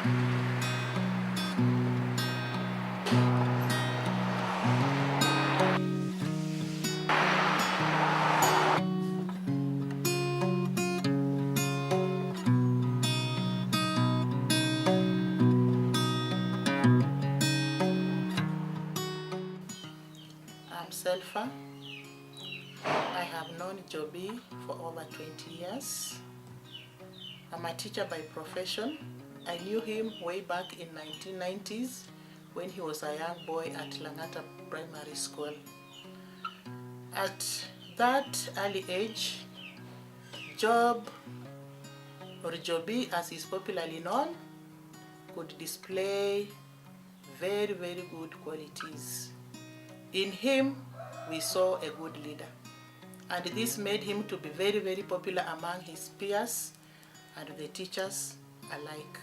I'm Selfa. I have known Jobby for over 20 years. I'm a teacher by profession. I knew him way back in 1990s when he was a young boy at Langata Primary School. At that early age, Job, or Jobby as he's popularly known, could display very, very good qualities. In him, we saw a good leader. And this made him to be very, very popular among his peers and the teachers alike.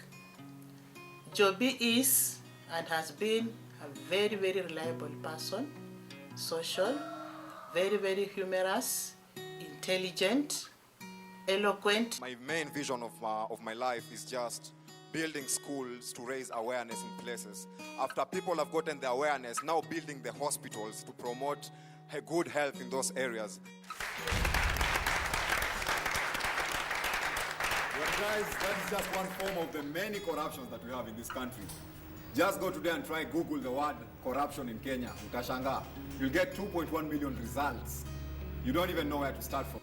Jobby is and has been a very, very reliable person, social, very, very humorous, intelligent, eloquent. My main vision of my life is just building schools to raise awareness in places. After people have gotten the awareness, now building the hospitals to promote good health in those areas. Well guys, that is just one form of the many corruptions that we have in this country. Just go today and try Google the word corruption in Kenya. Utashanga. You'll get 2.1 million results. You don't even know where to start from.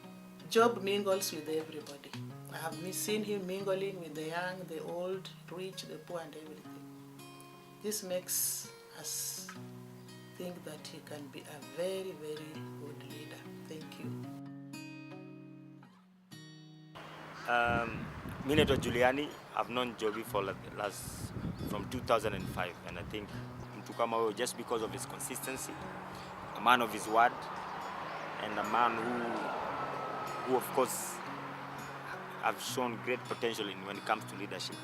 Job mingles with everybody. I have seen him mingling with the young, the old, rich, the poor, and everything. This makes us think that he can be a very, very good leader. Thank you. Mi naitwa Juliani. I've known Jobby from 2005, and I think mtu kama huyo, just because of his consistency, a man of his word, and a man who of course have shown great potential when it comes to leadership.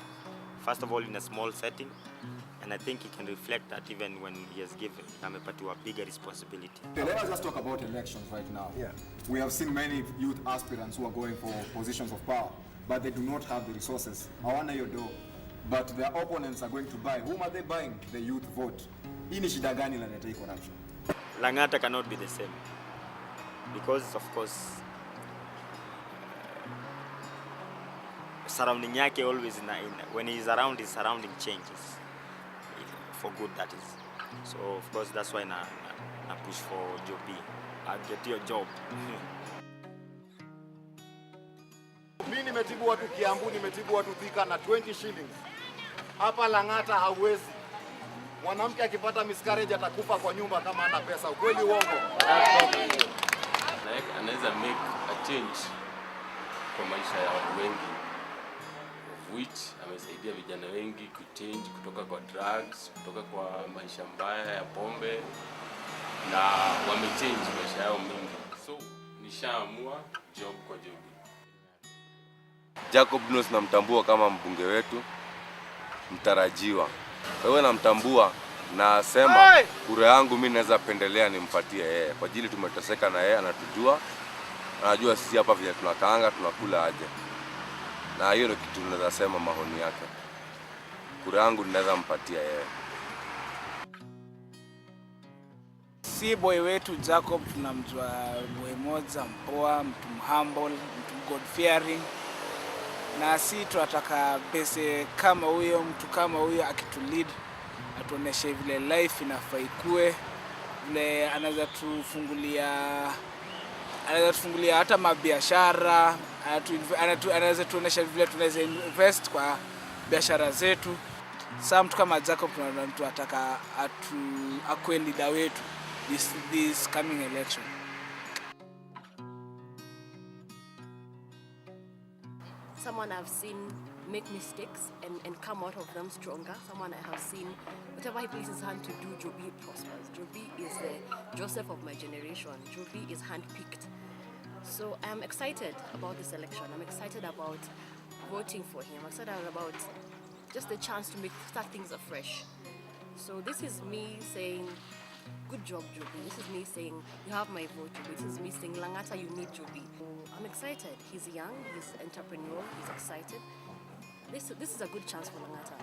First of all, in a small setting, and I think he can reflect that even when he has given amepatiwa a bigger responsibility. Let us just talk about elections right now. Yeah. We have seen many youth aspirants who are going for positions of power, but they do not have the resources. Hawana your door, but their opponents are going to buy. Whom are they buying? The youth vote. Hii ni shida gani inaleta hii corruption? Langata cannot be the same, because of course surrounding yake always when he's around, his surrounding changes for good, that is. So of course that's why na push for Jobby. I'll get your job. Mimi nimetibu watu Kiambu, nimetibu watu Thika na 20 shillings. Hapa Lang'ata hauwezi. Mwanamke akipata miscarriage atakufa kwa nyumba kama hana pesa. Ukweli uongo? Anaweza make a change kwa maisha ya watu wengi, of which amesaidia vijana wengi kuchange kutoka kwa drugs, kutoka kwa maisha mbaya ya pombe, na wamechange maisha yao mengi. So nishaamua job kwa Jobby. Dundos namtambua kama mbunge wetu mtarajiwa. Kwa hiyo namtambua na sema kura yangu mimi naweza pendelea nimpatie yeye. Kwa ajili tumeteseka na yeye, anatujua. Anajua sisi hapa vile tunakaanga tunakula aje. Na hiyo ndio kitu naweza sema mahoni yake. Kura yangu ninaweza mpatia yeye. Si boy wetu Jacob tunamjua boy moja mpoa, mtu humble, mtu God fearing. Na si tunataka pese kama huyo, mtu kama huyo akitulead, atuoneshe vile life inafaa ikue, vile anaweza tufungulia hata mabiashara, anaweza tuonesha vile tunaweza invest kwa biashara zetu. Sasa mtu kama Jacob tunataka akue leader wetu this coming election. Someone I've seen make mistakes and come out of them stronger. Someone I have seen, whatever he places his hand to do, Jobby prospers. Jobby is the Joseph of my generation. Jobby is handpicked. So I'm excited about this election. I'm excited about voting for him. I'm excited about just the chance to start things afresh. So this is me saying, good job, Jobby. This is me saying, you have my vote, Jobby. This is me saying, Langata, you need Jobby. I'm excited. He's young, he's entrepreneurial, he's excited. This is a good chance for Langata.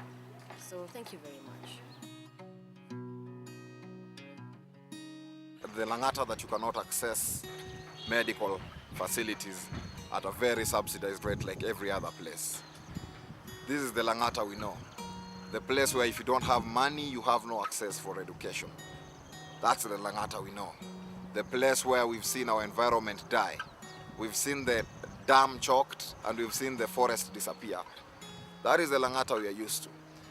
So thank you very much. The Langata that you cannot access medical facilities at a very subsidized rate like every other place. This is the Langata we know. The place where if you don't have money, you have no access for education. That's the Langata we know. The place where we've seen our environment die. We've seen the dam choked and we've seen the forest disappear. That is the Langata we are used to.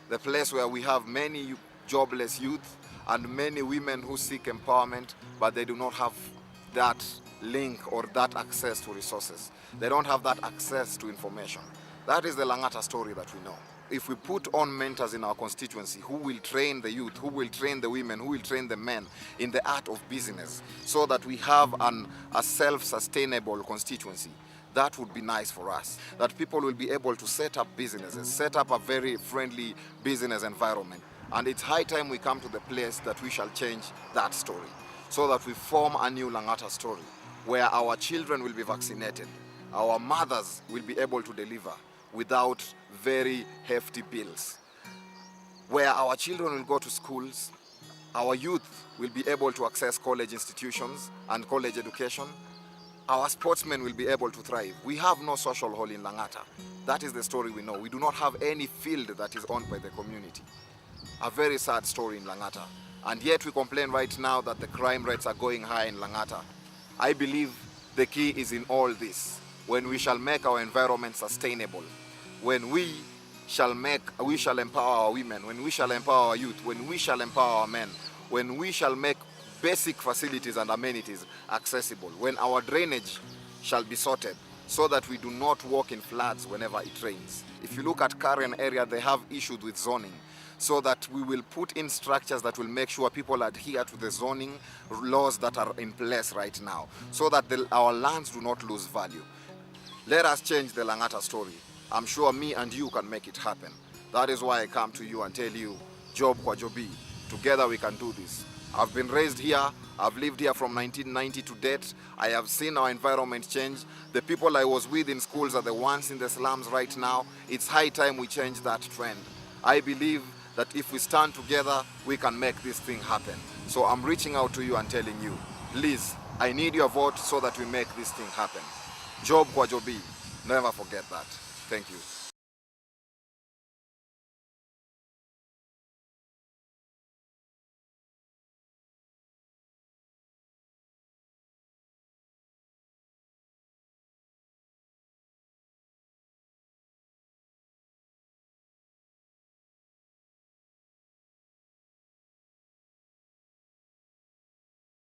The place where we have many jobless youth and many women who seek empowerment, but they do not have that link or that access to resources. They don't have that access to information. That is the Langata story that we know. If we put on mentors in our constituency who will train the youth, who will train the women, who will train the men in the art of business, so that we have a self-sustainable constituency, that would be nice for us. That people will be able to set up businesses, set up a very friendly business environment. And it's high time we come to the place that we shall change that story, so that we form a new Langata story, where our children will be vaccinated, our mothers will be able to deliver without very hefty bills, where our children will go to schools, our youth will be able to access college institutions and college education, our sportsmen will be able to thrive. We have no social hall in Langata. That is the story we know. We do not have any field that is owned by the community. A very sad story in Langata. And yet we complain right now that the crime rates are going high in Langata. I believe the key is in all this. When we shall make our environment sustainable, when we shall empower our women, when we shall empower our youth, when we shall empower our men, when we shall make basic facilities and amenities accessible, when our drainage shall be sorted so that we do not walk in floods whenever it rains. If you look at Karen area, they have issues with zoning, so that we will put in structures that will make sure people adhere to the zoning laws that are in place right now, so that our lands do not lose value. Let us change the Langata story. I'm sure me and you can make it happen. That is why I come to you and tell you, job kwa Jobby. Together we can do this. I've been raised here. I've lived here from 1990 to date. I have seen our environment change. The people I was with in schools are the ones in the slums right now. It's high time we change that trend. I believe that if we stand together, we can make this thing happen. So I'm reaching out to you and telling you, please, I need your vote so that we make this thing happen. Job kwa Jobby. Never forget that. Thank you.